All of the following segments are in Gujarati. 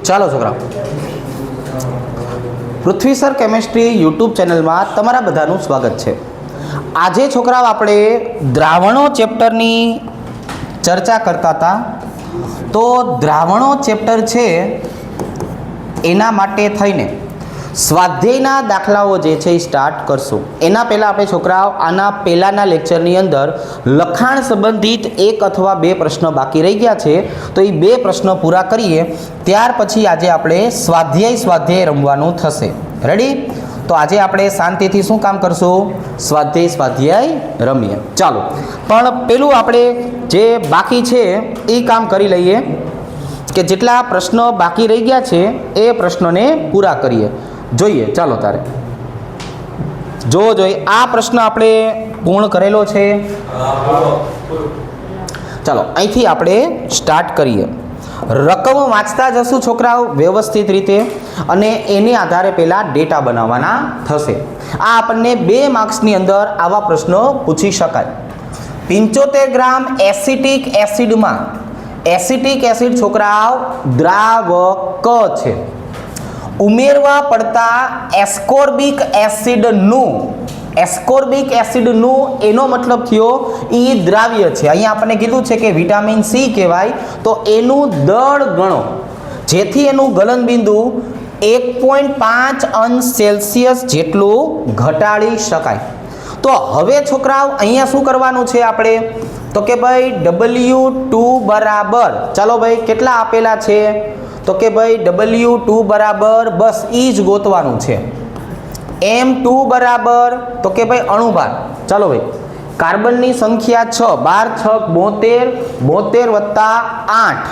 ચાલો છોકરાઓ, પૃથ્વી સર કેમેસ્ટ્રી યુટ્યુબ ચેનલમાં તમારા બધાનું સ્વાગત છે. આજે છોકરાઓ આપણે દ્રાવણો ચેપ્ટરની ચર્ચા કરતા હતા. તો દ્રાવણો ચેપ્ટર છે એના માટે થઈને સ્વાધ્યાયના દાખલાઓ જે છે એ સ્ટાર્ટ કરશું. એના પહેલાં આપણે છોકરાઓ આના પહેલાંના લેક્ચરની અંદર લખાણ સંબંધિત એક અથવા બે પ્રશ્નો બાકી રહી ગયા છે, તો એ બે પ્રશ્નો પૂરા કરીએ. ત્યાર પછી આજે આપણે સ્વાધ્યાય રમવાનું થશે. રેડી? તો આજે આપણે શાંતિથી શું કામ કરશું? સ્વાધ્યાય રમીએ. ચાલો, પણ પેલું આપણે જે બાકી છે એ કામ કરી લઈએ કે જેટલા પ્રશ્નો બાકી રહી ગયા છે એ પ્રશ્નોને પૂરા કરીએ. જોઈએ, ચાલો તારે જોઈએ આ પ્રશ્ન આપણે પૂર્ણ કરેલો છે. ચાલો અહીંથી આપણે સ્ટાર્ટ કરીએ. રકમ વાંચતા જશું છોકરાઓ વ્યવસ્થિત રીતે, અને એની આધારે પહેલાં ડેટા બનાવવાના થશે. આ આપણને 2 માર્ક્સની અંદર આવા પ્રશ્નો પૂછી શકાય. 75 ગ્રામ એસિટિક એસિડમાં, એસિટિક એસિડ છોકરાઓ દ્રાવક છે, ઉમેરવા પડતા એસ્કોર્બિક એસિડનું એનો મતલબ થયો એ દ્રાવ્ય છે. અહીંયા આપણને કીધું છે કે વિટામિન સી કહેવાય, તો એનું દળ ગણો જેથી એનું ગલનબિંદુ 1.5 અંશ સેલ્સિયસ જેટલું ઘટાડી શકાય. તો હવે છોકરાઓ અહીંયા શું કરવાનું છે આપણે? તો કે ભાઈ W2 બરાબર, ચાલો ભાઈ કેટલા આપેલા છે? તો કે ભાઈ W2 બરાબર બસ એ જ ગોતવાનું છે. M2 બરાબર તો કે ભાઈ અણુભાર. ચાલો ભાઈ, કાર્બનની સંખ્યા 6, 12 6 72 વત્તા 8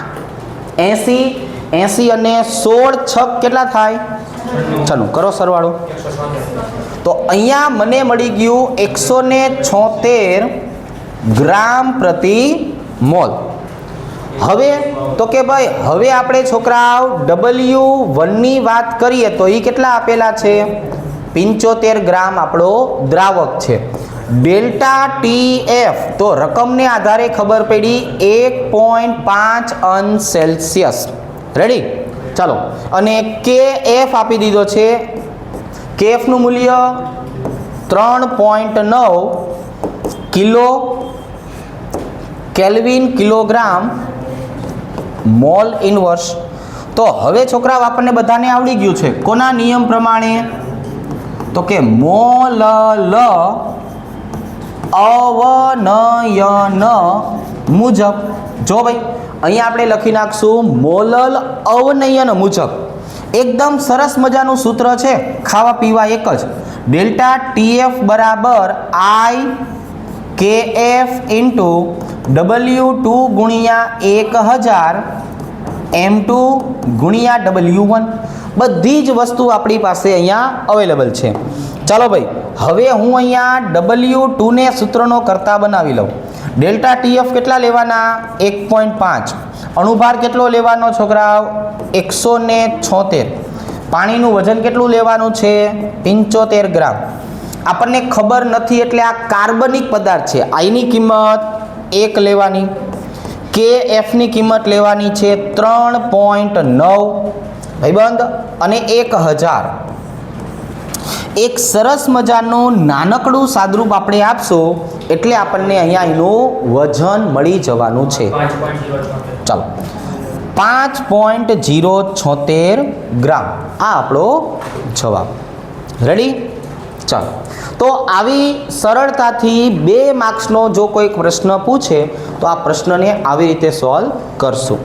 80 અને 16 6 કેટલા થાય? ચાલો કરો સરવાળો. તો અહીંયા મને મળી ગયું 176 ગ્રામ પ્રતિ મોલ. હવે તો કે ભાઈ હવે આપણે છોકરાઓ W1 ની વાત કરીએ તો એ કેટલા આપેલા છે? 75 ગ્રામ આપણો દ્રાવક છે. ડેલ્ટા TF તો રકમને આધારે ખબર પડી 1.5 અંશ સેલ્સિયસ. રેડી? ચાલો, અને KF આપી દીધો છે. KF નું મૂલ્ય 3.9 kilo kelvin kilogram mall inverse. તો હવે છોકરાઓ આપણને બધાને આવડી ગયું છે કોના નિયમ પ્રમાણે? તો કે મોલ અવનયન મુજબ. જો ભાઈ અહીંયા આપણે લખી નાખશું મોલલ અવનયન મુજબ. એકદમ સરસ મજાનું સૂત્ર છે, ખાવા પીવા એક જ. ડેલ્ટા TF બરાબર IKF ઇન્ટુ W2 ગુણ્યા 1000 M2 ગુણ્યા W1. બધી જ વસ્તુ આપણી પાસે અહીંયા અવેલેબલ છે. ચાલો ભાઈ, હવે હું અહીંયા W2 ને સૂત્રનો કરતા બનાવી લઉં. ડેલ્ટા TF કેટલા લેવાના? 1.5. અણુભાર કેટલો લેવાનો છોકરાઓ? 176. પાણીનું વજન કેટલું લેવાનું છે? 75 ગ્રામ. આપણને ખબર નથી એટલે આ કાર્બનિક પદાર્થ છે, આની કિંમત 1 લેવાની. KF ની કિંમત લેવાની છે 3.9 ભાઈબંધ, અને 1000. એક સરસ મજાનું નાનકડું સાદરૂપ આપણે આપશું એટલે આપણને અહીંયા એનું વજન મળી જવાનું છે. ચાલો, 5.076 ગ્રામ આ આપણો જવાબ. રેડી? ચાલો, તો આવી સરળતાથી 2 માર્ક્સનો જો કોઈ પ્રશ્ન પૂછે તો આ પ્રશ્નને આવી રીતે સોલ્વ કરશું.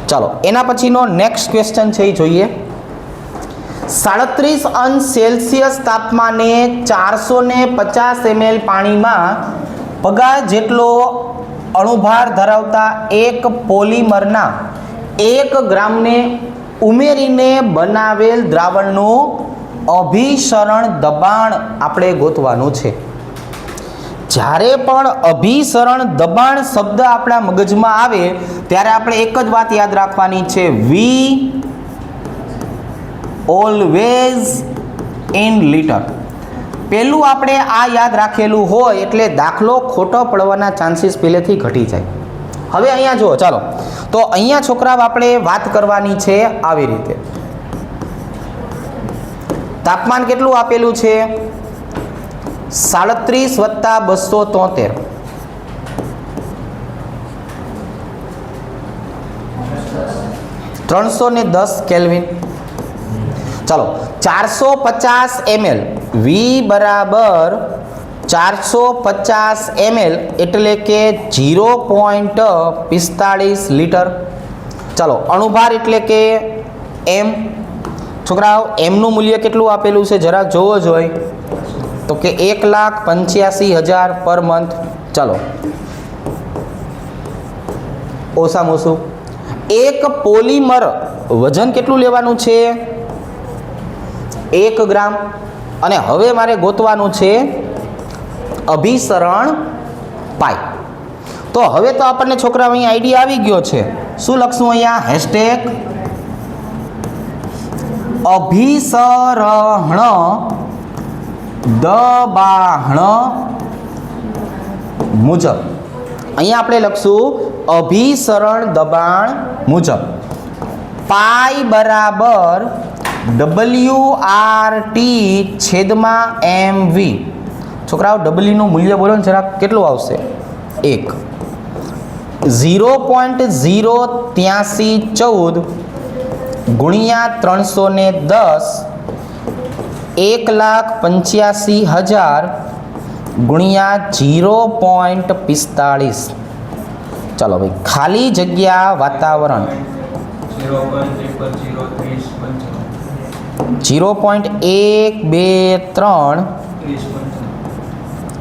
ચાલો, એના પછીનો નેક્સ્ટ ક્વેશ્ચન છે એ જોઈએ. 37 અંશ સેલ્સિયસ તાપમાને 450 ml પાણીમાં પગા જેટલો અણુભાર ધરાવતા એક પોલિમરના 1 ગ્રામને ઉમેરીને બનાવેલ દ્રાવણનું અભિસરણ દબાણ આપણે ગોતવાનું છે. જ્યારે પણ અભિસરણ દબાણ શબ્દ આપણા મગજમાં આવે ત્યારે આપણે એક જ વાત યાદ રાખવાની છે, વી ઓલવેઝ ઇન લીટર. પહેલું આપણે આ યાદ રાખેલું હોય એટલે દાખલો ખોટો પડવાના ચાન્સીસ પહેલેથી ઘટી જાય. હવે અહીંયા જુઓ, ચાલો તો અહીંયા છોકરાઓ આપણે વાત કરવાની છે આવી રીતે. તાપમાન કેટલું આપેલું છે? 37 વત્તા 273. $310 કેલ્વિન. ચાલો 450 ml, V બરાબર 450 ml એટલે કે 0.45 લીટર. ચાલો અણુભાર એટલે કે M. છોકરાઓ M નું મૂલ્ય કેટલું આપેલું છે જરાક જોવો જોઈએ, તો કે 1,85,000 પર મંથ. ચાલો ઓછામાં ઓછું એક પોલીમર વજન કેટલું લેવાનું છે? 1 ગ્રામ. અને હવે મારે ગોતવાનું છે અભિસરણ પાઈ. તો હવે તો આપણને છોકરાઓ અહીં આઈડિયા આવી ગયો છે. શું લખશું અહીંયા? હેશટેગ અભિસરણ દબાણ મુજબ. અહીંયા આપણે લખશું અભિસરણ દબાણ મુજબ. પાઈ બરાબર WRT છેદમાં MV. છોકરાઓ W નું મૂલ્ય બોલો ને જરા, કેટલું આવશે? 1. 0.08314 ગુણ્યા 310 1,85,000 ગુણ્યા 0.45. ચાલો ભાઈ, ખાલી જગ્યા વાતાવરણ 0.123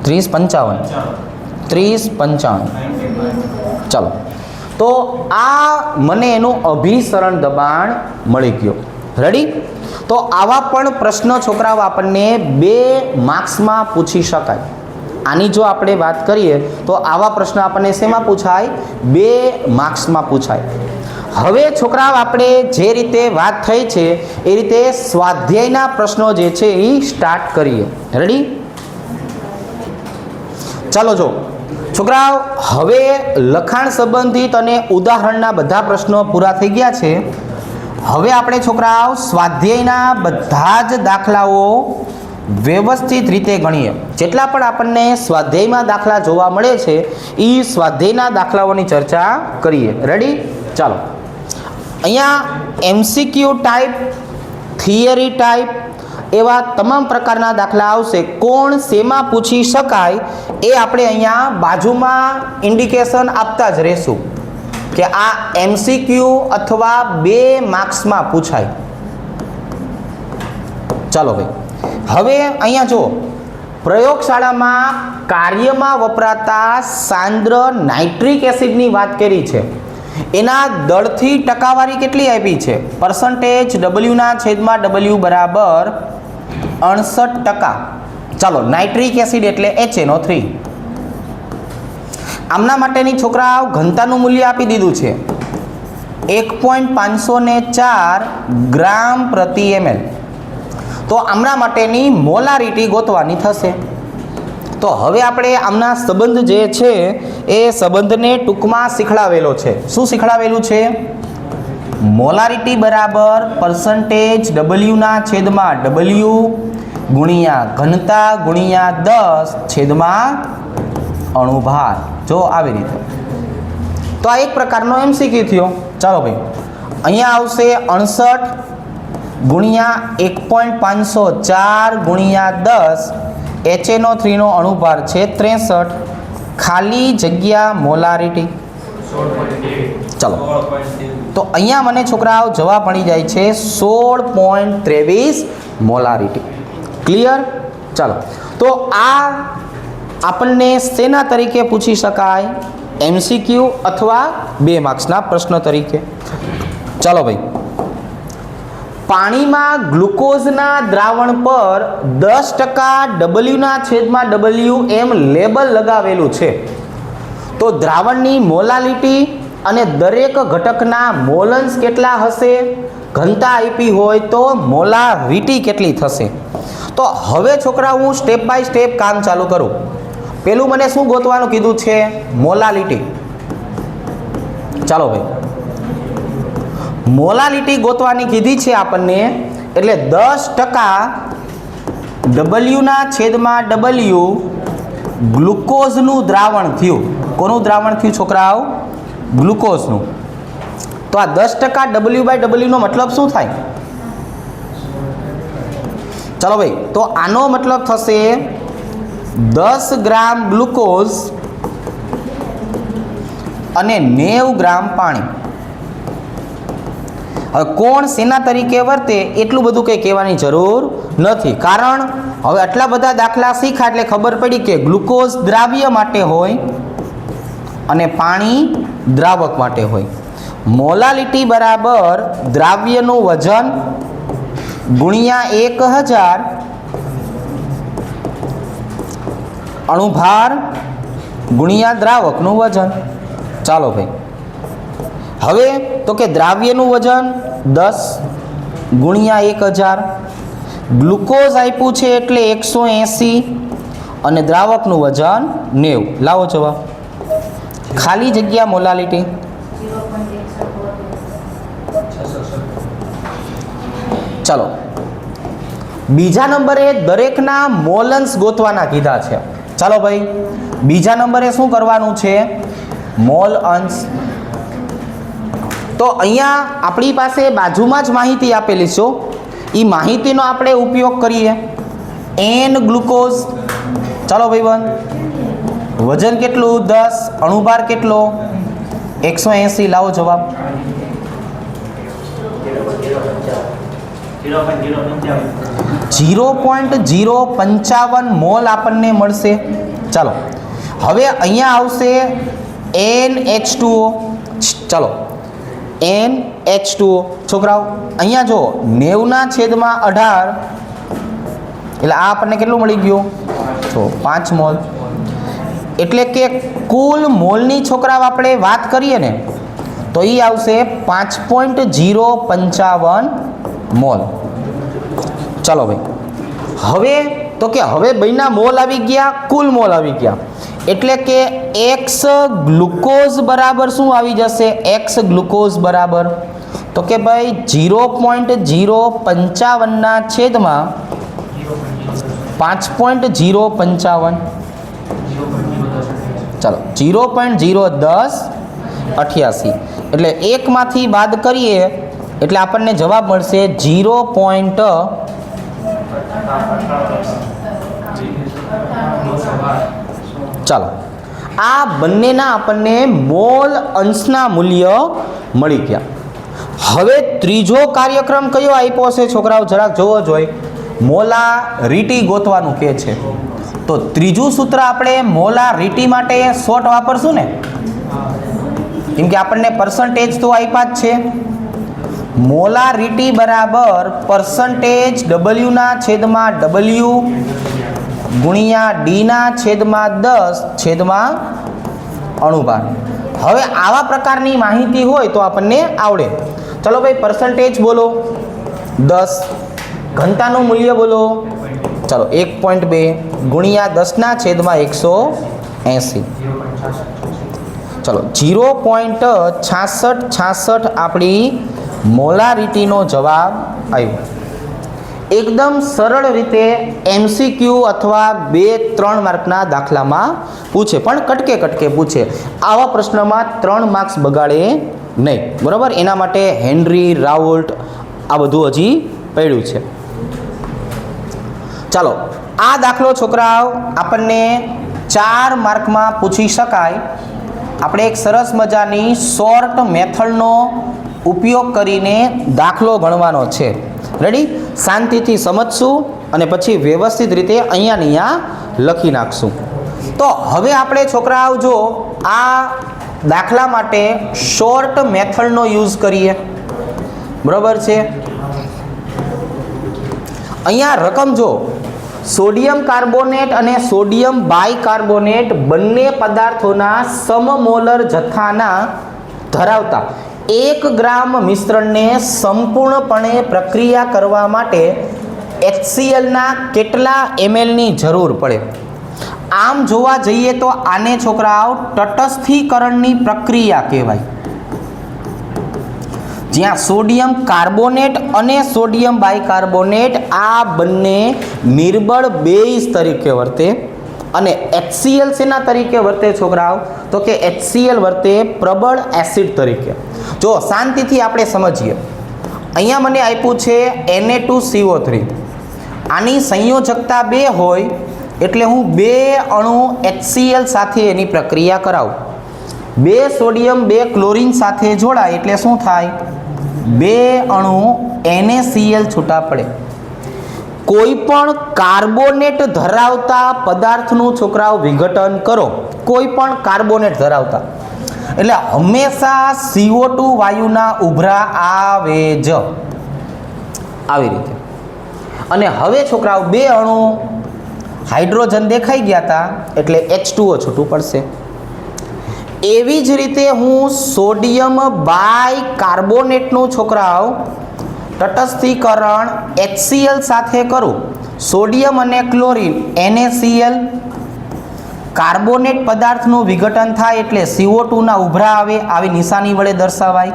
3055. ચાલો તો આ મને એનું અભિસરણ દબાણ મળી ગયું. રેડી? તો આવા પણ પ્રશ્નો છોકરાઓ આપણને 2 માર્ક્સમાં પૂછી શકાય. આની જો આપણે વાત કરીએ તો આવા પ્રશ્ન આપણને શેમાં પૂછાય? 2 માર્ક્સમાં પૂછાય. હવે છોકરાઓ આપણે જે રીતે વાત થઈ છે એ રીતે સ્વાધ્યાયના પ્રશ્નો જે છે એ સ્ટાર્ટ કરીએ. રેડી? ચાલો જો છોકરાઓ, હવે લખાણ સંબંધિત અને ઉદાહરણના બધા પ્રશ્નો પૂરા થઈ ગયા છે. હવે આપણે છોકરાઓ સ્વાધ્યાયના બધા જ દાખલાઓ વ્યવસ્થિત રીતે ગણીએ. જેટલા પણ આપણને સ્વાધ્યાયમાં દાખલા જોવા મળે છે એ સ્વાધ્યાયના દાખલાઓની ચર્ચા કરીએ. રેડી? ચાલો અહીંયા MCQ ટાઈપ, થિયરી ટાઈપ એવા તમામ પ્રકારના દાખલા આવશે. કોણ શેમાં પૂછી શકાય એ આપણે અહીંયા બાજુમાં ઇન્ડિકેશન આપતા જ રહેશું કે આ MCQ અથવા 2 માર્ક્સમાં પૂછાય. ચાલો ભાઈ, હવે અહીંયા જો પ્રયોગશાળામાં કાર્યમાં વપરાતા સાંદ્ર નાઇટ્રિક એસિડની વાત કરી છે. એના દળથી ટકાવારી કેટલી આપી છે? પર્સન્ટેજ W ના છેદમાં W બરાબર 68%. ચાલો નાઇટ્રિક એસિડ એટલે HNO3. આમના માટેની છોકરાઓ ઘનતાનું મૂલ્ય આપી દીધું છે 1.504 ગ્રામ પ્રતિ ml. તો આમના માટેની મોલારિટી ગોતવાની થશે. તો હવે આપણે આમના સંબંધ જે છે એ સંબંધને ટૂંકમાં શીખડાવેલો છે. શું શીખડાવેલું છે? મોલારિટી બરાબર પર્સન્ટેજ W ના છેદમાં W ગુણ્યા ઘનતા ગુણ્યા 10 છેદમાં અણુભાર. જો આવી રીતે. તો આ એક પ્રકારનો MCQ થયો. ચાલો ભાઈ, અહીંયા આવશે 68 ગુણ્યા 1.504 ગુણ્યા 10 HNO3 નો અણુભાર છે 63, ખાલી જગ્યા મોલારિટી. ચાલો તો અહીંયા મને છોકરાઓ જવાબ મળી જાય છે 16.23 મોલારિટી. ક્લિયર? ચાલો તો આ આપણને શેના તરીકે પૂછી શકાય? MCQ અથવા 2 માર્ક્સના પ્રશ્ન તરીકે. ચાલો ભાઈ, પાણીમાં ગ્લુકોઝના દ્રાવણ પર 10% W ના છેદમાં W એમ લેબલ લગાવેલું છે. તો દ્રાવણની મોલાલિટી અને દરેક ઘટકના મોલન્સ કેટલા હશે? ઘનતા આપી હોય તો મોલારિટી કેટલી થશે? તો હવે છોકરા હું સ્ટેપ બાય સ્ટેપ કામ ચાલુ કરું. પેલું મને શું ગોતવાનું કીધું છે? મોલાલિટી. ચાલો ભાઈ, મોલાલિટી ગોતવાની કીધી છે આપણને, એટલે 10% ડબલ્યુના છેદમાં ડબલ્યુ ગ્લુકોઝનું દ્રાવણ થયું. કોનું દ્રાવણ થયું છોકરાઓ? ગ્લુકોઝનું. તો આ 10% W/W નો મતલબ શું થાય? ચાલો ભાઈ, તો આનો મતલબ થશે 10 ગ્રામ ગ્લુકોઝ અને 90 ગ્રામ પાણી. હવે કોણ શેના તરીકે વર્તે એટલું બધું કંઈ કહેવાની જરૂર નથી, કારણ હવે આટલા બધા દાખલા શીખા એટલે ખબર પડી કે ગ્લુકોઝ દ્રાવ્ય માટે હોય અને પાણી દ્રાવક માટે હોય. મોલાલિટી બરાબર દ્રાવ્યનું વજન ગુણ્યા 1000 અણુભાર ગુણ્યા દ્રાવકનું વજન. ચાલો ભાઈ, હવે તો કે દ્રાવ્યનું વજન 10 ગુણ્યા 1000, ગ્લુકોઝ આપ્યું છે એટલે 180 અને દ્રાવકનું વજન 90. લાવો જવાબ. ખાલી જગ્યા મોલાલિટી. ચાલો, બીજા નંબરે દરેકના મોલન્સ ગોતવાના કીધા છે. ચાલો ભાઈ, બીજા નંબરે શું કરવાનું છે? મોલ અંશ. તો અહીંયા આપણી પાસે બાજુમાં જ માહિતી આપેલી છે, એ માહિતીનો આપણે ઉપયોગ કરીએ. n glucose. ચાલો ભાઈબંધ, વજન કેટલું? 10, અણુભાર કેટલો? 180. લાવો જવાબ. 0.055 મોલ આપણને મળશે. ચાલો, હવે અહીંયા આવશે NH2O. ચાલો, NH2O. છોકરાઓ અહીંયા જો 90/18 એટલે આ આપણને કેટલું મળી ગયું? તો 5 મોલ. એટલે કે કુલ મોલની છોકરાઓ આપણે વાત કરીએ ને તો એ આવશે 5.055 મોલ. ચાલો ભાઈ, હવે તો કે હવે બન્યા મોલ આવી ગયા, કુલ મોલ આવી ગયા, એટલે કે x ગ્લુકોઝ બરાબર શું આવી જશે? x ગ્લુકોઝ બરાબર તો કે ભાઈ 0.055 ના છેદમાં 5.055. ચાલો, 0.01088 એટલે એકમાંથી બાદ કરીએ એટલે આપણને જવાબ મળશે 0. ચાલો, આ બંનેના આપણને મોલ અંશના મૂલ્ય મળી ગયા. હવે ત્રીજો કાર્યક્રમ કયો આપ્યો છે છોકરાઓ? જરાક જોવો જોઈએ. મોલારિટી ગોતવાનું કહે છે. તો ત્રીજું સૂત્ર આપણે મોલારિટી માટે શોર્ટ વાપરશું ને, કેમ કે આપણને પર્સન્ટેજ તો આપ્યા જ છે. મોલારિટી બરાબર પર્સન્ટેજ ડબલ્યુના છેદમાં ડબલ્યુ ગુણ્યા ડીના છેદમાં 10 છેદમાં અણુભાર. હવે આવા પ્રકારની માહિતી હોય તો આપણને આવડે. ચલો ભાઈ, પર્સન્ટેજ બોલો 10, ઘનતાનું મૂલ્ય બોલો. ચલો 1.2 ગુણ્યા 10ના છેદમાં 180. ચલો 0.6666 આપણી મોલારિટીનો જવાબ આવ્યો. એકદમ સરળ રીતે MCQ અથવા 2-3 માર્કના દાખલામાં પૂછે, પણ કટકે કટકે પૂછે. આવા પ્રશ્નમાં 3 માર્ક્સ બગાડે નહીં, બરાબર? એના માટે હેનરી, રાઉલ્ટ આ બધું હજી પડ્યું છે. ચાલો, આ દાખલો છોકરાઓ આપણને 4 માર્કમાં પૂછી શકાય. આપણે એક સરસ મજાની શોર્ટ મેથડનો ઉપયોગ કરીને દાખલો ગણવાનો છે. રેડી? શાંતિથી સમજશું અને પછી વ્યવસ્થિત રીતે અહીંયા લખી નાખશું. તો હવે આપણે છોકરાઓ જો આ દાખલા માટે શોર્ટ મેથડનો યુઝ કરીએ, બરાબર છે? અહીંયા રકમ જો, સોડિયમ કાર્બોનેટ અને સોડિયમ બાયકાર્બોનેટ બંને પદાર્થોના સમમોલર જથ્થાના ધરાવતા 1 ગ્રામ મિશ્રણને સંપૂર્ણપણે પ્રક્રિયા કરવા માટે HClના કેટલા mlની જરૂર પડે? આમ જોવા જઈએ તો આને છોકરાઓ તટસ્થીકરણની પ્રક્રિયા કહેવાય. જ્યાં સોડિયમ કાર્બોનેટ અને સોડિયમ બાયકાર્બોનેટ આ બંને નિર્બળ બેઝ તરીકે વર્તે અને HCl શેના તરીકે વર્તે છોકરાઓ? તો કે HCl વર્તે પ્રબળ એસિડ તરીકે. જો શાંતિથી આપણે સમજીએ, અહીંયા મને આપ્યું છે Na2CO3. આની સંયોજકતા 2 હોય એટલે હું 2 અણુ HCl સાથે એની પ્રક્રિયા કરાવું. 2 સોડિયમ 2 ક્લોરીન સાથે જોડાય એટલે શું થાય? 2 અણુ NaCl છૂટા પડે. કોઈ પણ કાર્બોનેટ ધરાવતા પદાર્થનું છોકરાઓ વિઘટન કરો, કોઈ પણ કાર્બોનેટ ધરાવતા, એટલે હંમેશા CO2 વાયુના ઉભરા આવે જ, આવી રીતે. અને હવે છોકરાઓ 2 અણુ હાઇડ્રોજન દેખાઈ ગયા હતા એટલે H2O છૂટું પડશે. એવી જ રીતે હું સોડિયમ બાયકાર્બોનેટનું છોકરાઓ તટસ્થીકરણ HCl સાથે કરું. સોડિયમ અને ક્લોરીન NaCl, કાર્બોનેટ પદાર્થનું વિઘટન થાય એટલે CO2 ના ઉભરા આવે, આવી નિશાની વડે દર્શાવાય.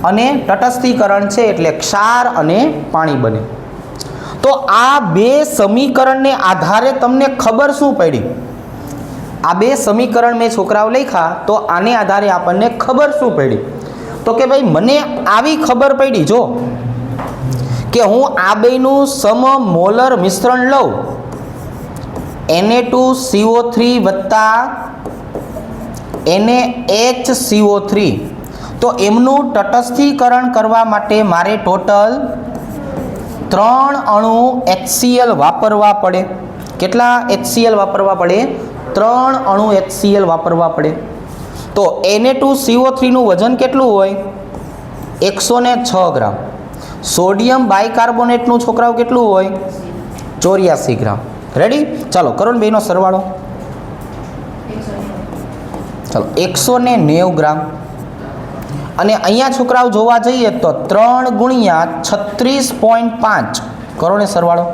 અને તટસ્થીકરણ છે એટલે ક્ષાર અને પાણી બને. તો આ 2 સમીકરણને આધારે તમને ખબર શું પડી? આ 2 સમીકરણ મેં છોકરાઓ લખ્યા તો આને આધારે આપણને ખબર શું પડી? તો કે ભાઈ મને આવી ખબર પડી જો કે હું આ બેનું સમમોલર મિશ્રણ લઉં, Na2CO3 વત્તા NaHCO3, તો એમનું તટસ્થીકરણ કરવા માટે મારે ટોટલ 3 અણુ HCl વાપરવા પડે. કેટલા HCl વાપરવા પડે? 3 અણુ HCl વાપરવા પડે. તો Na2CO3 નું વજન કેટલું હોય? 106 ગ્રામ. સોડિયમ બાયકાર્બોનેટનું છોકરાઓ કેટલું હોય? 84 ગ્રામ. રેડી? ચાલો કરો ને બેનો સરવાળો. ચાલો 190 ગ્રામ. અને અહીંયા છોકરાઓ જોવા જઈએ તો 3 ગુણ્યા 36.5 કરો ને સરવાળો.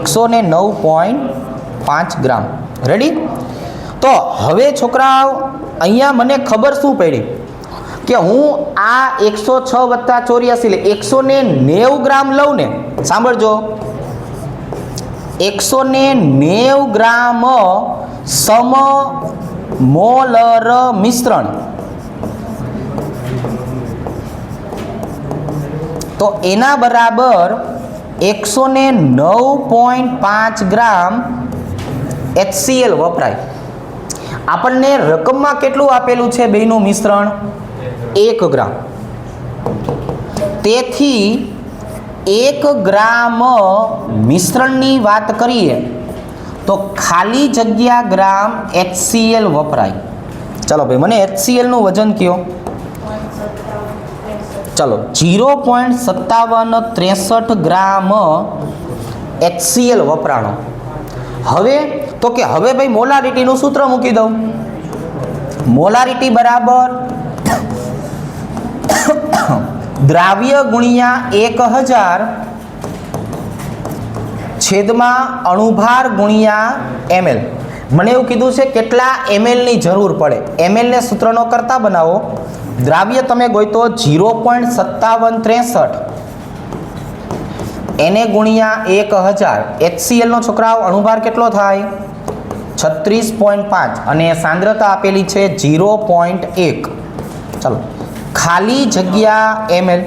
109.5 ગ્રામ. રેડી? તો હવે છોકરાઓ અહીંયા મને ખબર શું પડી કે હું આ 106 વત્તા 84 એટલે 190 ગ્રામ લઉં ને, સાંભળજો, 190 ગ્રામ સમમોલર મિશ્રણ, તો એના બરાબર 109.5 ગ્રામ HCl વપરાય. આપણને રકમમાં કેટલું આપેલું છે બેનું મિશ્રણ? 1 ગ્રામ. તેથી 1 ગ્રામ મિશ્રણની વાત કરીએ તો ખાલી જગ્યા ગ્રામ HCl વપરાય. ચાલો ભાઈ મને HCl નું વજન કયો? ચાલો 0.5763 ગ્રામ HCl વપરાણો. હવે તો કે હવે ભાઈ મોલારિટીનું સૂત્ર મૂકી દઉં. મોલારિટી બરાબર દ્રાવ્ય ગુણ્યા 1000 છેદમાં અણુભાર ગુણ્યા ml. મને એવું કીધું છે કેટલા ml ની જરૂર પડે. ml ને સૂત્રનો કરતા બનાવો. દ્રાવ્ય તમે ગોઈતો 0.5763 Na ગુણ્યા 1000. HCl નો છોકરાઓ અણુભાર કેટલો થાય? 36.5 અને સાંદ્રતા આપેલી છે 0.1. ચાલો ખાલી જગ્યા ml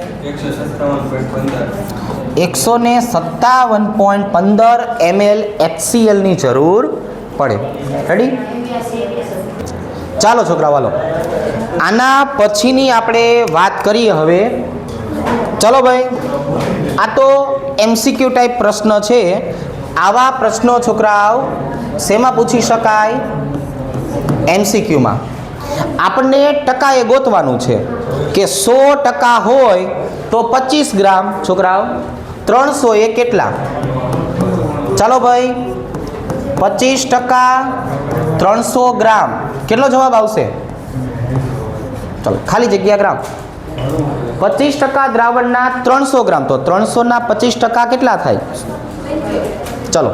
157.15 ml HCl ની જરૂર પડે. રેડી? ચાલો છોકરાઓ હાલો આના પછીની આપણે વાત કરીએ. હવે ચલો ભાઈ, આ તો MCQ ટાઈપ પ્રશ્ન છે. આવા પ્રશ્નો છોકરાઓ શેમાં પૂછી શકાય? MCQ માં. આપણને ટકાએ ગોતવાનું છે કે 100% હોય તો 25 ગ્રામ છોકરાઓ, 300 એ કેટલા? ચાલો ભાઈ 25% 300 ગ્રામ કેટલો જવાબ આવશે? ચાલો ખાલી જગ્યા ગ્રામ. 25% દ્રાવણના 300 ગ્રામ, તો 300 ના 25% કેટલા થાય? ચલો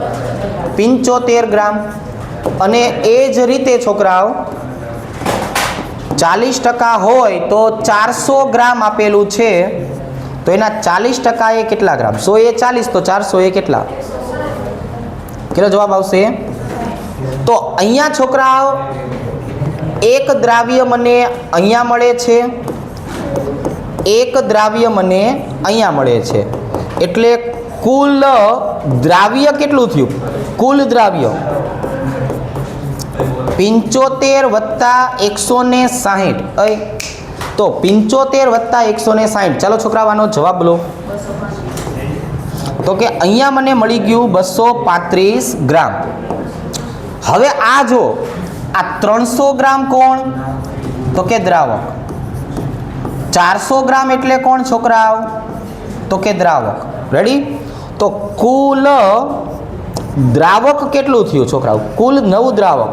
75 ગ્રામ. અને એ જ રીતે છોકરાઓ 40% હોય તો 400 ગ્રામ આપેલું છે, તો એના 40% એ કેટલા ગ્રામ? 100 એ 40 તો 400 એ કેટલા? કેટલો જવાબ આવશે? તો અહીંયા છોકરાઓ એક દ્રાવ્ય મને અહીંયા મળે છે, એક દ્રાવ્ય મને અહીંયા મળે છે, એટલે કુલ દ્રાવ્ય કેટલું થયું? કુલ દ્રાવ્ય 75 વત્તા 160. તો 75 વત્તા 160. ચાલો છોકરાઓ આનો જવાબ લો. તો કે અહીંયા મને મળી ગયું 235 ગ્રામ. હવે આ જો આ 300 ગ્રામ કોણ? તો કે દ્રાવક. 400 ગ્રામ એટલે કોણ છોકરાઓ? તો કે દ્રાવક. રેડી? તો કુલ દ્રાવક કેટલું થયું છોકરાઓ? કુલ નવું દ્રાવક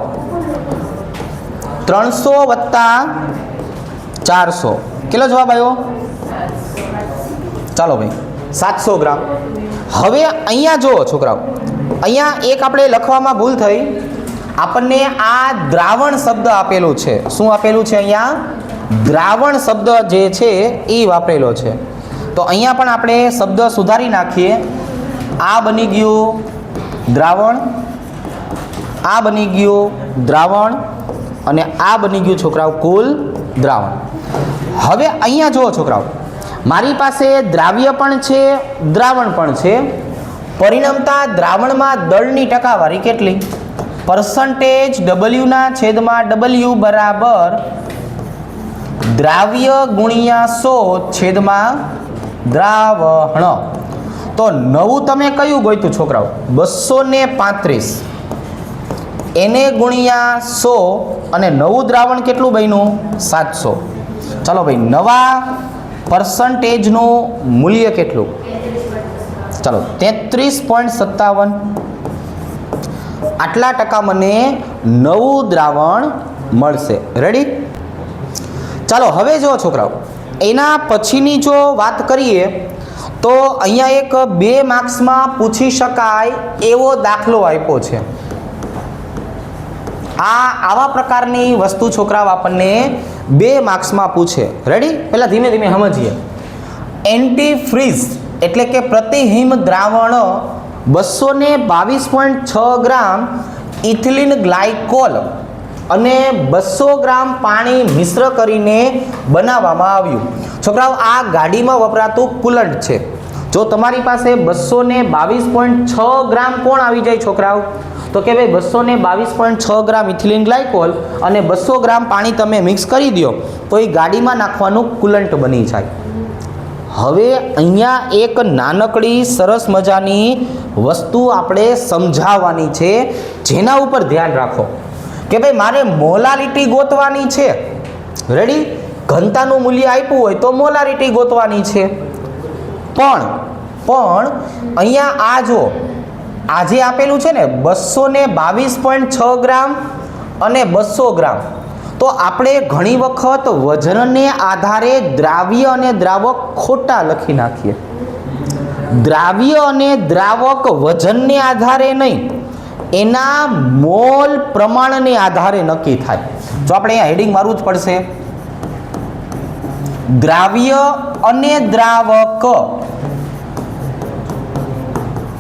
300 વત્તા 400 કેટલો જવાબ આવ્યો? ચાલો ભાઈ 700 ગ્રામ. હવે અહીંયા જુઓ છોકરાઓ, અહીંયા એક આપણે લખવામાં ભૂલ થઈ. આપણને આ દ્રાવણ શબ્દ આપેલું છે. શું આપેલું છે અહીંયા? દ્રાવણ શબ્દ જે છે એ વાપરેલો છે. તો અહીંયા પણ આપણે શબ્દ સુધારી નાખીએ. આ બની ગયું દ્રાવણ, આ બની ગયું દ્રાવણ, અને આ બની ગયું છોકરાઓ કુલ દ્રાવણ. હવે અહીંયા જુઓ છોકરાઓ, મારી પાસે દ્રાવ્ય પણ છે, દ્રાવણ પણ છે. પરિણમતા દ્રાવણમાં દળની ટકાવારી કેટલી? પરસન્ટેજ ડબલ્યુના છેદમાં ડબલ્યુ બરાબર દ્રાવ્ય ગુણ્યા 100 છેદમાં દ્રાવણ. તો નવું તમે કયું ગોઈતું છોકરાઓ? 235 એને ગુણ્યા 100 અને નવું દ્રાવણ કેટલું બન્યું? 700. ચાલો ભાઈ નવા પરસન્ટેજનું મૂલ્ય કેટલું? ચાલો 33.57. આટલા ટકા મને નવું દ્રાવણ મળશે. રેડી? ચાલો હવે જો છોકરાઓ એના પછીની જો વાત કરીએ તો અહીંયા એક 2 માર્ક્સમાં પૂછી શકાય એવો દાખલો આપ્યો છે. આવા પ્રકારની વસ્તુ છોકરાઓ આપણને 2 માર્ક્સમાં પૂછે. રેડી? પહેલા ધીમે ધીમે સમજીએ. એન્ટીફ્રીઝ એટલે કે પ્રતિહિમ દ્રાવણ 222.6 ગ્રામ ઇથિલિન ગ્લાયકોલ અને 200 ગ્રામ પાણી મિશ્ર કરીને બનાવવામાં આવ્યું. છોકરાઓ આ ગાડીમાં વપરાતું કુલન્ટ છે. જો તમારી પાસે 222.6 ગ્રામ કોણ આવી જાય છોકરાઓ? તો કે ભાઈ 222.6 ગ્રામ ઇથિલિન ગ્લાયકોલ અને 200 ગ્રામ પાણી તમે મિક્સ કરી દો તો એ ગાડીમાં નાખવાનું કુલન્ટ બની જાય. હવે અહીંયા એક નાનકડી સરસ મજાની વસ્તુ આપણે સમજાવવાની છે, જેના ઉપર ધ્યાન રાખો કે ભાઈ મારે મોલારિટી ગોતવાની છે. રેડી? ઘનતાનું મૂલ્ય આપ્યું હોય તો મોલારિટી ગોતવાની છે. પણ અહીંયા આ જો આજે આપેલું છે ને 222.6 ગ્રામ અને 200 ગ્રામ, તો આપણે ઘણી વખત વજનને આધારે દ્રાવ્ય અને દ્રાવક ખોટા લખી નાખીએ. દ્રાવ્ય અને દ્રાવક વજનને આધારે નહીં, એના મોલ પ્રમાણને આધારે નક્કી થાય. જો આપણે અહીંયા હેડિંગ મારવું જ પડશે. દ્રાવ્ય અને દ્રાવક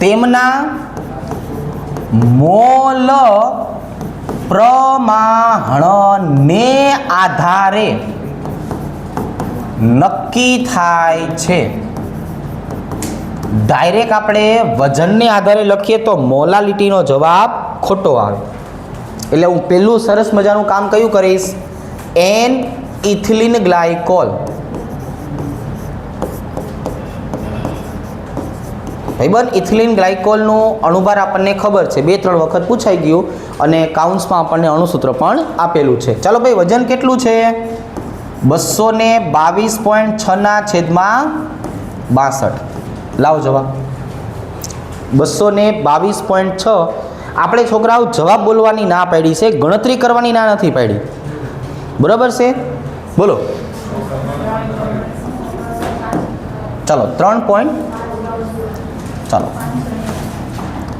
તેમના મોલ પ્રમાણને આધારે નક્કી થાય છે. ડાયરેક્ટ આપણે વજનને આધારે લખીએ તો મોલાલિટીનો જવાબ ખોટો આવે. એટલે હું પહેલું સરસ મજાનું કામ કયું કરીશ? એન ઇથિલિન ગ્લાયકોલ. ભાઈબંધ ઇથિલિન ગ્લાયકોલનું અણુભાર આપણને ખબર છે, 2-3 વખત પૂછાઈ ગયું અને કાઉન્સમાં આપણને અણુસૂત્ર પણ આપેલું છે. ચાલો ભાઈ વજન કેટલું છે? 222.6 ના છેદમાં 62. લાવો જવાબ 222.6. આપણે છોકરાઓ જવાબ બોલવાની ના પાડી છે, ગણતરી કરવાની ના નથી પાડી. બરાબર છે? બોલો. ચાલો 3 પોઈન્ટ. ચાલો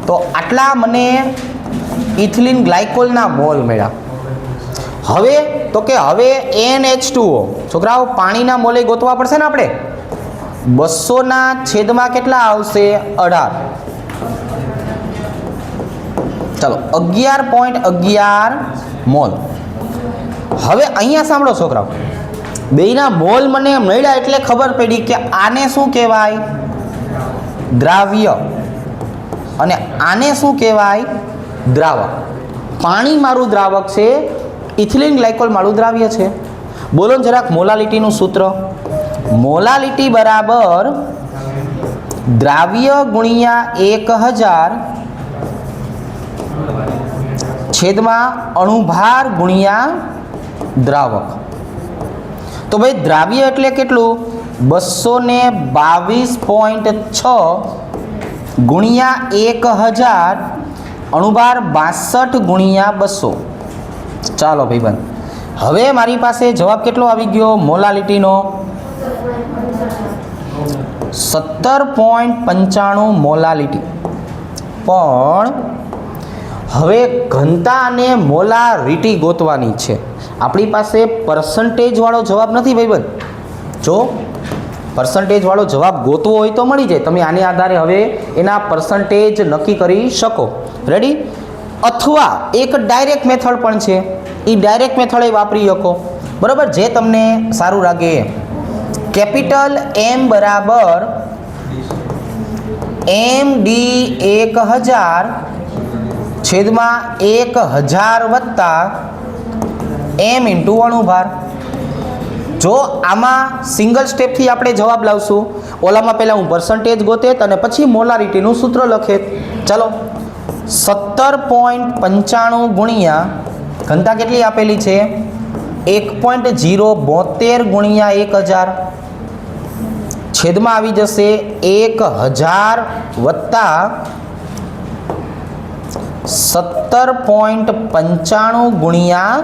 તો આટલા મને ઇથિલિન ગ્લાયકોલના મોલ મળ્યા. હવે તો કે હવે NH2O છોકરાઓ પાણીના મોલે ગોતવા પડશે ને આપણે 200 ના છેદમાં કેટલા આવશે 18 ચલો 11.11 મોલ હવે અહીંયા સાંભળો છોકરાઓ બેયના મોલ મને મળ્યા એટલે ખબર પડી કે આને શું કહેવાય દ્રાવ્ય અને આને શું કહેવાય દ્રાવક પાણી મારું દ્રાવક છે ઇથિલિન ગ્લાયકોલ મારું દ્રાવ્ય છે બોલો જરાક મોલાલિટીનું સૂત્ર મોલાલિટી બરાબર દ્રાવ્ય ગુણ્યા 1000 છેદમાં અણુભાર ગુણ્યા દ્રાવક તો ભાઈ દ્રાવ્ય એટલે કેટલું 222.6 ગુણ્યા 1000 અણુભાર 62 ગુણ્યા 200 ચાલો ભાઈબંધ હવે મારી પાસે જવાબ કેટલો આવી ગયો મોલાલિટીનો 17.95 મોલાલિટી પણ હવે ઘનતા અને મોલારિટી ગોતવાની છે આપણી પાસે પર્સન્ટેજ વાળો જવાબ નથી ભાઈબંધ જો પર્સન્ટેજ વાળો જવાબ ગોતવો હોય તો મળી જાય તમે આને આધારે હવે એના પર્સન્ટેજ નક્કી કરી શકો રેડી અથવા એક ડાયરેક્ટ મેથડ પણ છે એ ડાયરેક્ટ મેથડ વાપરી શકો બરાબર જે તમને સારું લાગે કેપિટલ M બરાબર MD1000 છેદમાં 1000 વત્તા M ઇન્ટુ અણુભાર જો આમાં સિંગલ સ્ટેપથી આપણે જવાબ લાવશું ઓલામાં પહેલાં હું પર્સન્ટેજ ગોતેત અને પછી મોલારિટીનું સૂત્ર લખેત ચાલો 17.95 ગુણ્યા ઘનતા કેટલી આપેલી છે 1.072 ગુણ્યા 1000 છેદમાં આવી જશે 1000 વત્તા 17.95 ગુણ્યા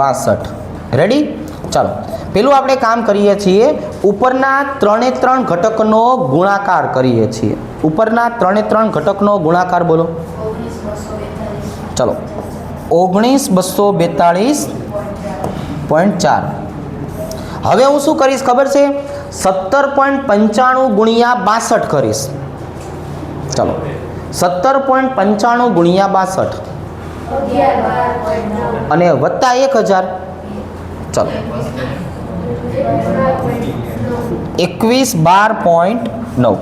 62 રેડી ચાલો પેલું આપણે કામ કરીએ છીએ ઉપરના 3 ઘટકનો ગુણાકાર કરીએ છીએ ઉપરના 3 ઘટકનો ગુણાકાર બોલો ચલો 19242.4 હવે હું શું કરીશ ખબર છે 17.95 ગુણ્યા 62 કરીશ ચલો 17.95 ગુણ્યા 62 અને વત્તા 1000 ચલો 2112.9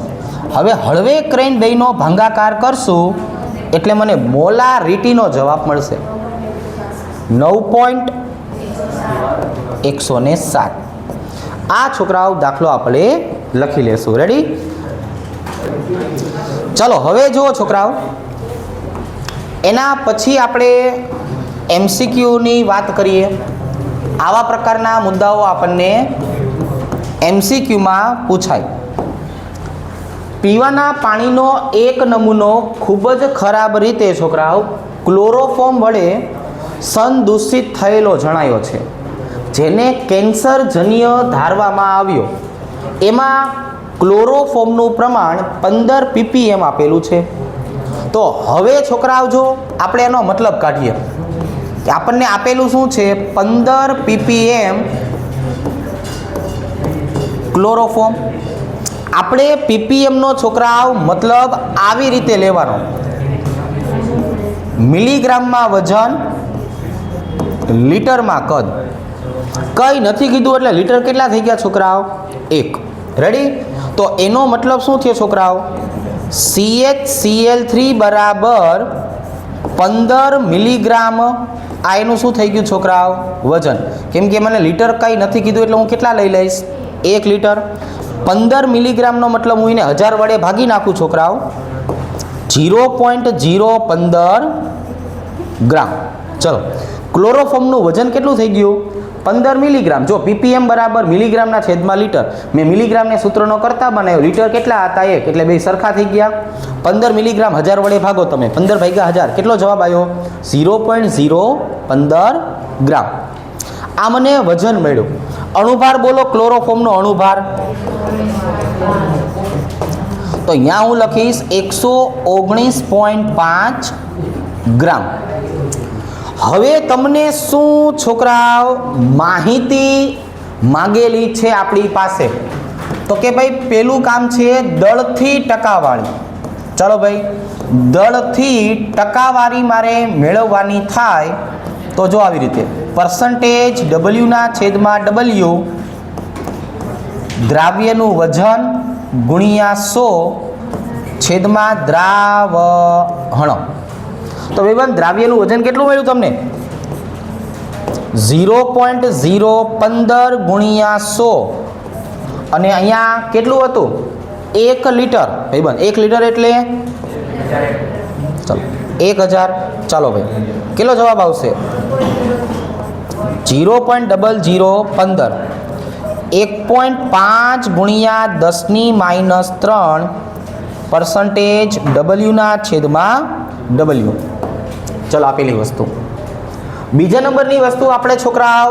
હવે હળવે ક્રેન બેયનો ભાગાકાર કરશું એટલે મને મોલારિટીનો જવાબ મળશે 9.107 આ છોકરાઓ દાખલો આપણે લખી લેશું રેડી ચલો હવે જુઓ છોકરાઓ એના પછી આપણે MCQની વાત કરીએ આવા પ્રકારના મુદ્દાઓ આપણને MCQમાં પૂછાય પીવાના પાણીનો એક નમૂનો ખૂબ જ ખરાબ રીતે છોકરાઓ ક્લોરોફોર્મ વડે સંદૂષિત થયેલો જણાયો છે જેને કેન્સરજન્ય ધારવામાં આવ્યો એમાં ક્લોરોફોર્મનું પ્રમાણ 15 ppm આપેલું છે તો હવે છોકરાઓ જો આપણે એનો મતલબ કાઢીએ કે આપણને આપેલું શું છે 15 ppm ક્લોરોફોર્મ આપણે ppmનો છોકરાઓ મતલબ આવી રીતે લેવાનો મિલીગ્રામમાં વજન લીટરમાં કદ કંઈ નથી કીધું એટલે લીટર કેટલા થઈ ગયા છોકરાઓ 1 રેડી તો એનો મતલબ શું થયો છોકરાઓ CHCl3 બરાબર 15 મિલીગ્રામ આ એનું શું થઈ ગયું છોકરાઓ વજન કેમ કે મને લીટર કંઈ નથી કીધું એટલે હું કેટલા લઈ લઈશ 1 લીટર 15 મિલીગ્રામનો મતલબ હું એને 1000 વડે ભાગી નાખું છોકરાઓ 0.015 ગ્રામ ચલો ક્લોરોફોર્મનું વજન કેટલું થઈ ગયું 15 મિલીગ્રામ જો ppm બરાબર મિલીગ્રામના છેદમાં લીટર મેં મિલીગ્રામને સૂત્રનો કરતા બનાવ્યો લીટર કેટલા હતા 1 એટલે બે સરખા થઈ ગયા 15 મિલીગ્રામ 1000 વડે ભાગો તમે 15 ભાગ્યા 1000 કેટલો જવાબ આવ્યો 0.015 ગ્રામ આ મને વજન મળ્યું અણુભાર બોલો ક્લોરોફોર્મનો અણુભાર તો અહીંયા હું લખીશ 119.5 ગ્રામ હવે તમને શું છોકરાઓ માહિતી માંગેલી છે આપણી પાસે? તો કે ભાઈ પેલું કામ છે દળથી ટકાવારી. ચાલો ભાઈ, દળથી ટકાવારી મારે મેળવવાની થાય તો જો આવી રીતે પરસન્ટેજ W ના છેદમાં W દ્રાવ્યનું વજન ગુણ્યા 100 છેદમાં દ્રાવણ. તો ભાઈ દ્રાવ્યનું વજન કેટલું મળ્યું તમને? 0.015 ગુણ્યા 100 અને અહીંયા કેટલું હતું? 1 લીટર. ભાઈ 1 લીટર એટલે ચાલો 1000. ચાલો ભાઈ કેટલો જવાબ આવશે? 0.0015 1.5 ગુણ્યા 10⁻³ પરસન્ટેજ W ના છેદમાં W. ચલો આપેલી વસ્તુ. બીજા નંબરની વસ્તુ આપણે છોકરાઓ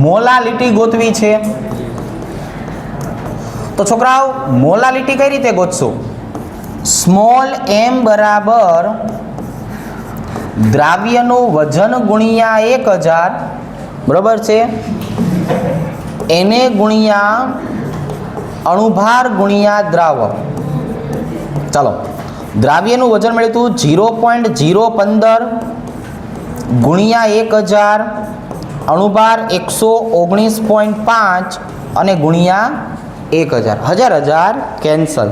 મોલાલિટી ગોતવી છે. તો છોકરાઓ મોલાલિટી કઈ રીતે ગોતશું? સ્મોલ m બરાબર દ્રાવ્યનું વજન ગુણ્યા 1000 બરાબર છે, એને ગુણ્યા અણુભાર ગુણ્યા દ્રાવક. ચાલો દ્રાવ્યનું વજન મળ્યું હતું 0.015 ગુણ્યા 1000 અણુભાર 119.5 અને ગુણ્યા 1000 કેન્સલ.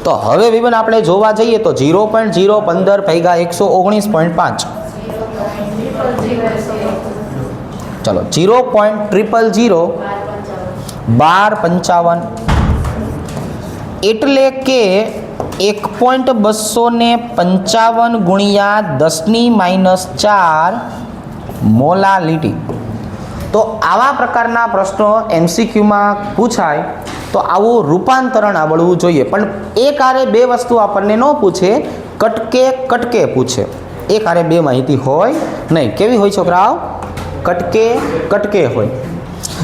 તો હવે વિબન આપણે જોવા જઈએ તો 0.015 ભાગ્યા 119.5. ચલો 0.000 1255 એટલે કે 1.255 ગુણ્યા 10⁻⁴ મોલાલિટી. તો આવા પ્રકારના પ્રશ્નો MCQમાં પૂછાય તો આવું રૂપાંતરણ આવડવું જોઈએ. પણ એક આરે બે વસ્તુ આપણને ન પૂછે, કટકે પૂછે. એક આરે બે માહિતી હોય નહીં. કેવી હોય છોકરાઓ? કટકે હોય.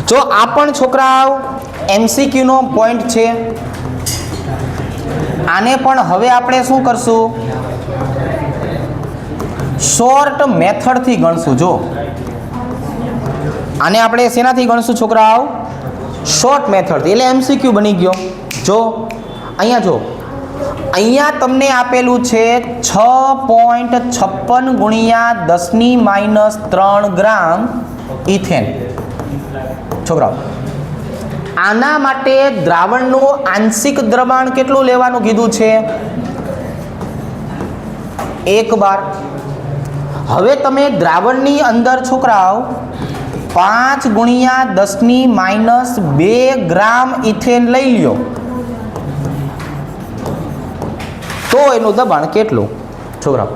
જો આ પણ છોકરાઓ MCQનો પોઈન્ટ છે. આને પણ હવે આપણે શું કરશું? શોર્ટ મેથડથી ગણશું. જો આને આપણે શેનાથી ગણશું છોકરાઓ? શોર્ટ મેથડથી. એટલે MCQ બની ગયો. જો અહીંયા તમને આપેલું છે 6.56 ગુણ્યા 10⁻³ ગ્રામ ઇથેન. છોકરાઓ આના માટે દ્રાવણનું આંશિક દ્રવ્યાંક કેટલું લેવાનું કીધું છે? 1 બાર. હવે તમે દ્રાવણની અંદર છોકરાઓ 5 ગુણ્યા 10⁻² ગ્રામ ઇથેન લઈ લ્યો તો એનું દબાણ કેટલું? છોકરાઓ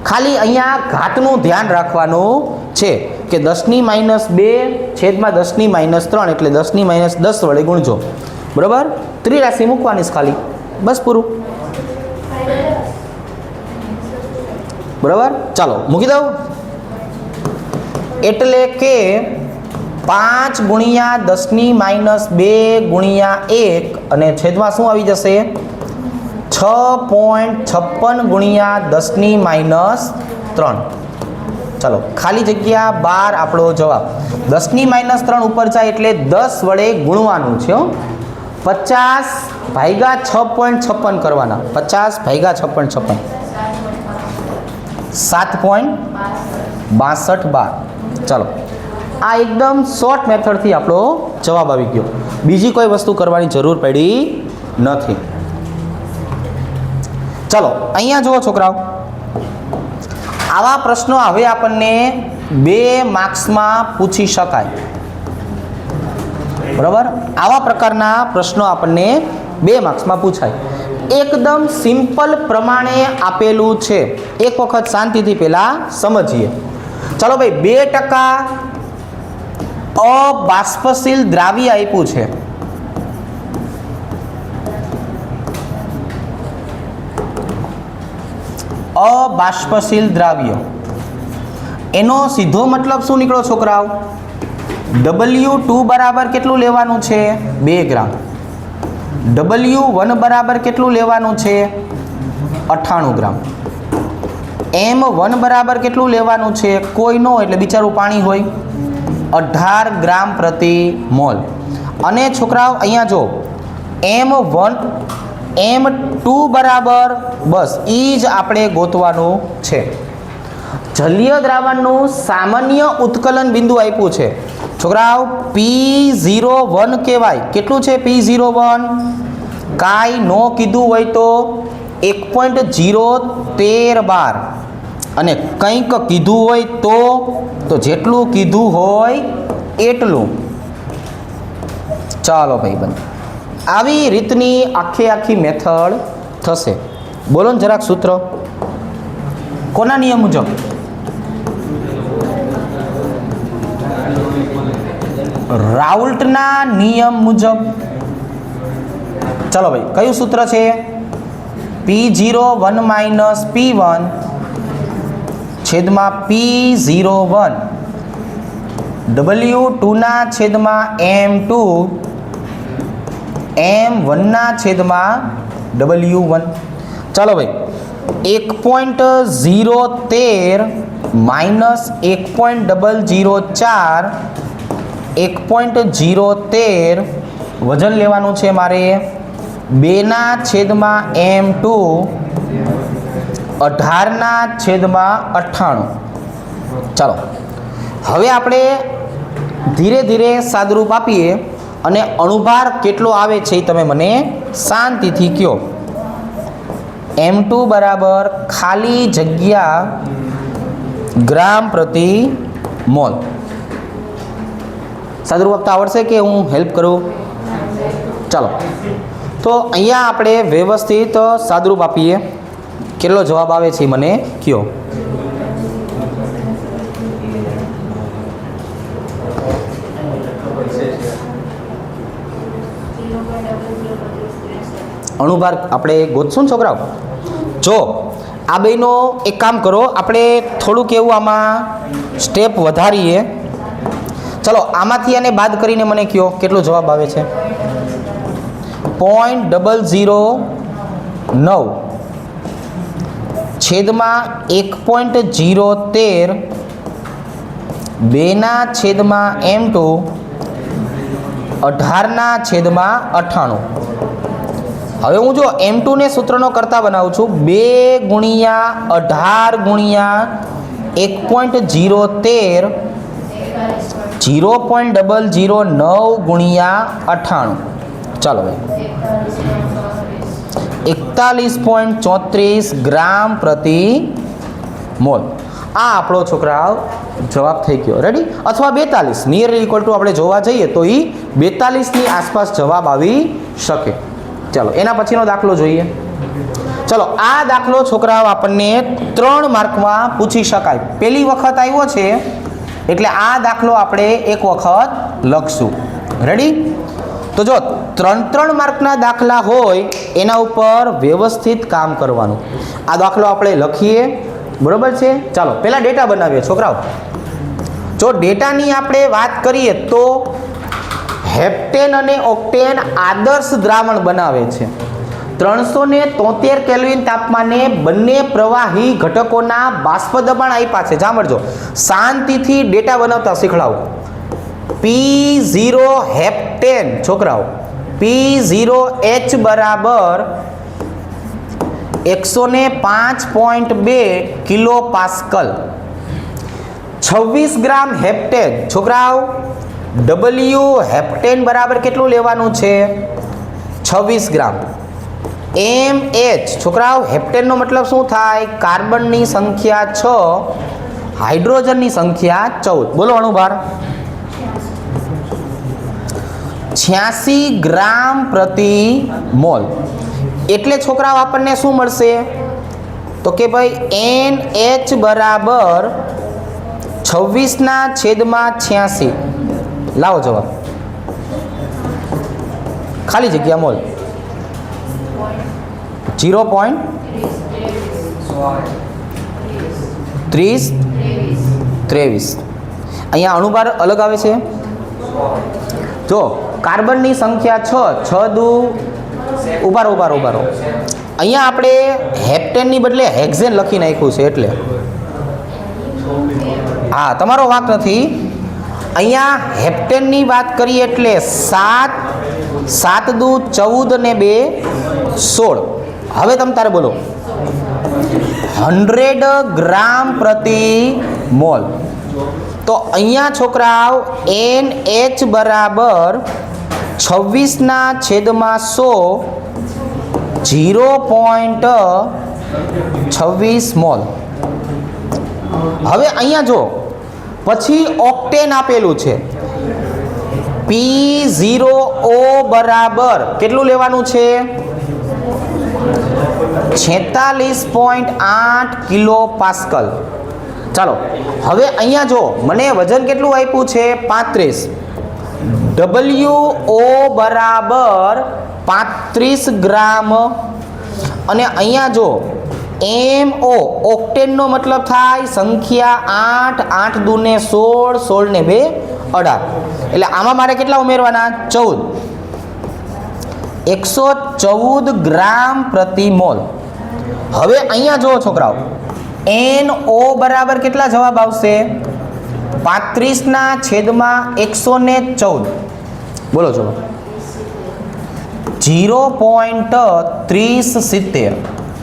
ખાલી અહીંયા ઘાતનું ધ્યાન રાખવાનું છે કે 10⁻² છેદમાં 10⁻³ એટલે 10⁻10 વડે ગુણજો. બરાબર? ત્રિરાશિ મૂકવાની ખાલી, બસ પૂરું. બરાબર? ચાલો મૂકી દઉં. એટલે કે 5 ગુણ્યા 10⁻² ગુણ્યા 1 અને છેદમાં શું આવી જશે? 6.56 ગુણ્યા 10⁻³ ચાલો ખાલી જગ્યા 12 આપણો જવાબ. 10⁻³ ઉપર જાય એટલે 10 વડે ગુણવાનું છે. 50 ભાગ્યા 6.56 કરવાના. 50 ભાગ્યા 6.56 7.62 બાર. ચાલો આ એકદમ શોર્ટ મેથડથી આપણો જવાબ આવી ગયો. બીજી કોઈ વસ્તુ કરવાની જરૂર પડી નથી. ચાલો અહીંયા જુઓ છોકરાઓ, આવા પ્રશ્નો હવે આપણને 2 માર્ક્સમાં પૂછી શકાય. બરાબર? આવા પ્રકારના પ્રશ્નો આપણને 2 માર્ક્સમાં પૂછાય. એકદમ સિમ્પલ પ્રમાણે આપેલું છે. એક વખત શાંતિથી પહેલા સમજીએ. ચાલો ભાઈ 2% અબાષ્પશીલ દ્રાવ્ય આપ્યું છે. અબાષ્પશીલ દ્રાવ્ય એનો સીધો મતલબ શું નીકળ્યો છોકરાઓ? W2 બરાબર કેટલું લેવાનું છે? 2 ગ્રામ. W1 બરાબર કેટલું લેવાનું છે? 98 ગ્રામ. M1 બરાબર કેટલું લેવાનું છે? કોઈ ન હોય એટલે બિચારું પાણી હોય, 18 ગ્રામ પ્રતિ મોલ. અને છોકરાઓ અહીંયા જો M1 M2 બરાબર બસ એ જ આપણે ગોતવાનું છે. જલીય દ્રાવણનું સામાન્ય ઉત્કલન બિંદુ આપ્યું છે છોકરાઓ, P01 કહેવાય. કેટલું છે P01? કાંઈ નો કીધું હોય તો 1.01312 અને કંઈક કીધું હોય તો જેટલું કીધું હોય એટલું. ચાલો ભાઈ બંધ, આવી રીતની આખી મેથડ થશે. બોલો ને જરાક સૂત્ર. કોના નિયમ મુજબ? રાઉલ્ટના નિયમ મુજબ. ચાલો ભાઈ, કયું સૂત્ર છે? P01 માઇનસ P1 છેદમાં P01 W2 ના છેદમાં M2 M1 ના છેદમાં W1. ચાલો ભાઈ, 1.013 માઇનસ 1.004 1.013 વજન લેવાનું છે મારે 2 ના છેદમાં M2 18 ના છેદમાં 98. ચાલો હવે આપણે ધીરે ધીરે સાદુરૂપ આપીએ અને અણુભાર કેટલો આવે છે એ તમે મને શાંતિથી કહો. M2 બરાબર ખાલી જગ્યા ગ્રામ પ્રતિ મોલ. સાદુરૂપ આપતા આવડશે કે હું હેલ્પ કરું? ચાલો તો અહીંયા આપણે વ્યવસ્થિત સાદુરૂપ આપીએ. કેટલો જવાબ આવે છે મને કહો. અણુભાર આપણે ગોતશું છોકરાઓ. જો આ બેનો એક કામ કરો, આપણે થોડુંક એવું આમાં સ્ટેપ વધારીએ. ચલો આમાંથી આને બાદ કરીને મને કહો કેટલો જવાબ આવે છે. 0.009 છેદમાં 1.013 2 ના છેદમાં M2 18 ના છેદમાં 98. હવે હું જો M2 ને સૂત્રનો કરતા બનાવું છું. 2 ગુણ્યા 18 ગુણ્યા 1.013 0.009 ગુણ્યા 98. ચાલો ભાઈ 41.34 ગ્રામ પ્રતિ મોલ. આ આપણો છોકરાઓ જવાબ થઈ ગયો. રેડી? અથવા 42 નિયરલી ઇક્વલ ટુ આપણે જોવા જઈએ તો એ 42ની આસપાસ જવાબ આવી શકે. ચાલો એના પછીનો દાખલો જોઈએ. ચલો આ દાખલો છોકરાઓ આપણને 3 માર્કમાં પૂછી શકાય. પહેલી વખત આવ્યો છે એટલે આ દાખલો આપણે એક વખત લખશું. રેડી? તો જો 3 માર્કના દાખલા હોય એના ઉપર વ્યવસ્થિત કામ કરવાનું. આ દાખલો આપણે લખીએ, બરોબર છે? ચાલો પહેલા ડેટા બનાવીએ છોકરાઓ. જો ડેટાની આપણે વાત કરીએ તો હેપ્ટેન અને ઓક્ટેન આદર્શ દ્રાવણ બનાવે છે. 373 કેલ્વિન તાપમાને બંને પ્રવાહી ઘટકોના બાષ્પ દબાણ આપ્યા છે. સાંભળજો, શાંતિથી ડેટા બનાવતા શીખડાવો. P0 હેપ્ટેન છોકરાઓ, P0H બરાબર 105.2 કિલો પાસ્કલ. 26 ગ્રામ હેપ્ટેન છોકરાઓ, W હેપ્ટેન બરાબર કેટલું લેવાનું છે? 26 ગ્રામ. MH છોકરાઓ, હેપ્ટેનનો મતલબ શું થાય? કાર્બનની સંખ્યા 6, હાઇડ્રોજનની સંખ્યા 14. બોલો અણુભાર. 86 ગ્રામ પ્રતિ મોલ. એટલે છોકરાઓ આપણને શું મળશે? તો કે ભાઈ NH બરાબર 26 ના છેદમાં 86. લાવો જવાબ. ખાલી જગ્યા મોલ 0.3023. અહીંયા અણુભાર અલગ આવે છે. જો કાર્બનની સંખ્યા 6 દુ ઉભારો અહીંયા આપણે હેપ્ટેનની બદલે હેક્ઝેન લખી નાખ્યું છે એટલે હા તમારો વાંક નથી. અહીંયા હેપ્ટેનની વાત કરીએ એટલે 7 7 દુ 14 ને 2 16. હવે તમે તારે બોલો 100 ગ્રામ પ્રતિ મોલ. તો અહીંયા છોકરાઓ NH બરાબર 26/100 0.26 મોલ. હવે અહીંયા જો પછી ઓક્ટેન આપેલું છે P0O બરાબર કેટલું લેવાનું છે 46.8 કિલો પાસ્કલ. ચાલો હવે અહીંયા જો મને વજન કેટલું આપ્યું છે 35. WO બરાબર 35 ગ્રામ અને અહીંયા જો MO ઓક્ટેનનો મતલબ થાય સંખ્યા 8 8 દૂને 16 16 ને 2 18. એટલે આમાં મારે કેટલા ઉમેરવાના 14 114 ગ્રામ પ્રતિ મોલ. હવે અહીંયા જો છોકરાઓ NO બરાબર કેટલા જવાબ આવશે 35/114. બોલો જવાબ 0.3070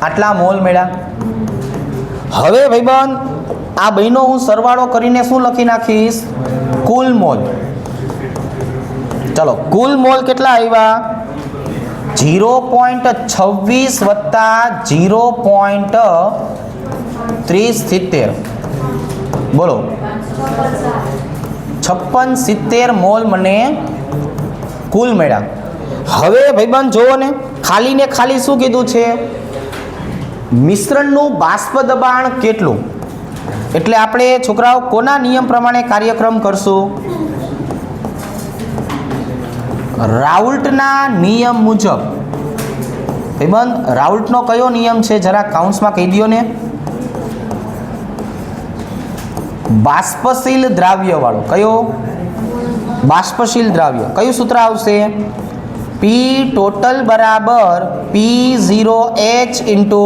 આટલા મોલ મેળા. હવે ભાઈબંધ આ બેનો હું સરવાળો કરીને શું લખી નાખીશ કુલ મોલ. ચલો કુલ મોલ કેટલા આવ્યા 0.26 વત્તા 0.3070. બોલો 5670 મોલ મને કુલ મળ્યા. હવે ભાઈબંધ જોવો ને ખાલી શું કીધું છે મિશ્રણનું બાષ્પ દબાણ કેટલું. એટલે આપણે છોકરાઓ કોના નિયમ પ્રમાણે કાર્યક્રમ કરશું રાઉલ્ટના નિયમ મુજબ. ભાઈબંધ રાઉલ્ટનો કયો નિયમ છે જરા કાઉન્સમાં કહી દો ને બાષ્પશીલ દ્રાવ્ય વાળો કયો બાષ્પશીલ દ્રાવ્ય કયું સૂત્ર આવશે P ટોટલ બરાબર P0H ઇન્ટુ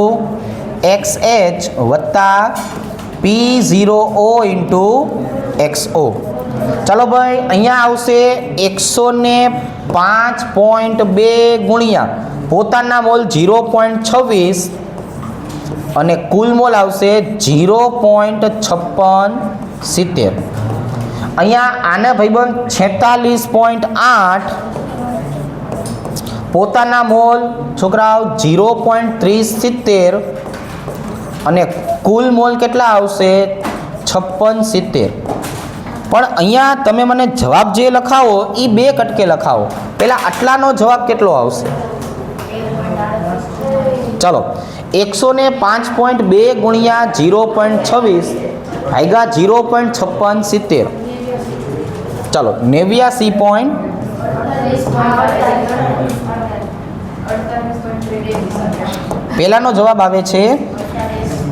XH વત્તા P0O ઇન્ટુ XO. ચાલો ભાઈ અહીંયા આવશે 105.2 ગુણ્યા પોતાના મોલ 0.26 અને કુલ મોલ આવશે 0.5670. અહીંયા આના ભાઈબંધ 46.8 પોતાના મોલ છોકરાઓ 0.3070 અને કુલ મોલ કેટલા આવશે 5670. પણ અહીંયા તમે મને જવાબ જે લખાવો એ 2 કટકે લખાવો. પહેલાં આટલાનો જવાબ કેટલો આવશે ચલો 105.2 ગુણ્યા 0.26 ભાગ્યા 0.5670. ચાલો 89. પહેલાનો જવાબ આવે છે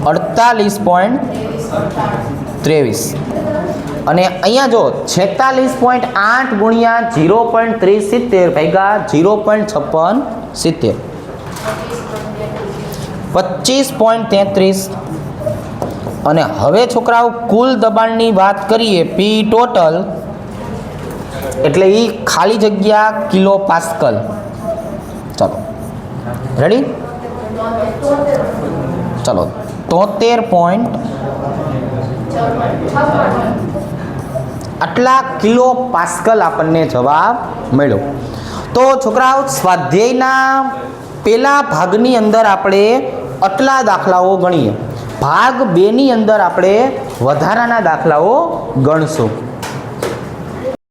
48.23 અને અહીંયા જો 46.8 ગુણ્યા 0.3070 ભાગ્યા 0.5670 25.33. અને હવે છોકરાઓ કુલ દબાણની વાત કરીએ P ટોટલ એટલે એ ખાલી જગ્યા કિલો પાસ્કલ. ચલો રેડી ચલો 73. આટલા કિલો પાસ્કલ આપણને જવાબ મળ્યો. તો છોકરાઓ સ્વાધ્યાયના પહેલા ભાગની અંદર આપણે આટલા દાખલાઓ ગણીએ. ભાગ 2 ની અંદર આપણે વધારાના દાખલાઓ ગણશું.